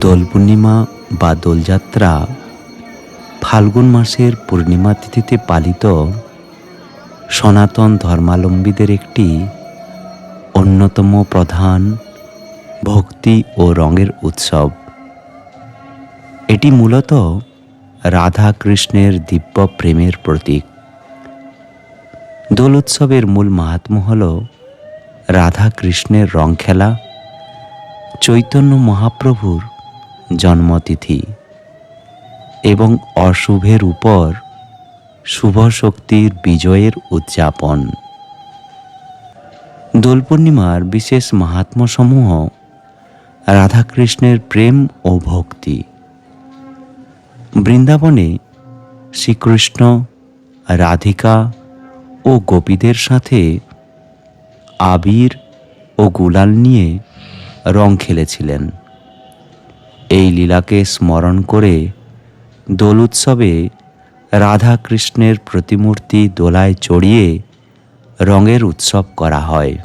দোল পূর্ণিমা বা দোলযাত্রা ফাল্গুন মাসের পূর্ণিমা তিথিতে পালিত সনাতন ধর্মাবলম্বীদের একটি অন্যতম প্রধান ভক্তি ও রঙের উৎসব। এটি মূলত রাধা কৃষ্ণের দিব্য প্রেমের প্রতীক। দোল উৎসবের মূল মাহাত্ম্য হল রাধা কৃষ্ণের রং খেলা, চৈতন্য মহাপ্রভুর জন্মতিথি এবং অশুভের উপর শুভ শক্তির বিজয়ের উদযাপন। দোল পূর্ণিমার বিশেষ মাহাত্ম্যসমূহ রাধাকৃষ্ণের প্রেম ও ভক্তি। বৃন্দাবনে শ্রীকৃষ্ণ রাধিকা ও গোপীদের সাথে আবির ও গুলাল নিয়ে রং খেলেছিলেন। এই লীলাকে স্মরণ করে দোল উৎসবে রাধা কৃষ্ণের প্রতিমূর্তি দোলায় চড়িয়ে রঙের উৎসব করা হয়।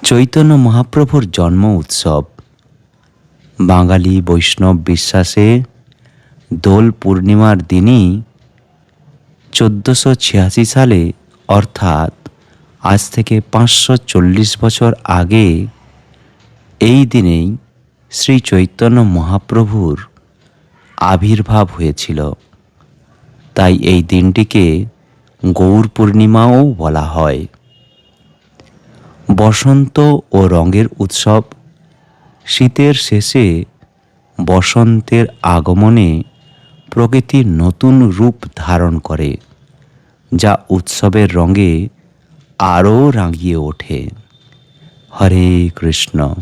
চৈতন্য মহাপ্রভুর জন্ম উৎসব। বাঙালি বৈষ্ণব বিশ্বাসে দোল পূর্ণিমার দিনই 1486 সালে অর্থাৎ আজ থেকে 540 বছর আগে এই দিনেই শ্রী চৈতন্য মহাপ্রভুর আবির্ভাব হয়েছিল। তাই এই দিনটিকে গৌর পূর্ণিমাও বলা হয়। বসন্ত ও রঙের উৎসব। শীতের শেষে বসন্তের আগমনে প্রকৃতি নতুন রূপ ধারণ করে, যা উৎসবের রঙে আরও রাঙিয়ে ওঠে। হরে কৃষ্ণ।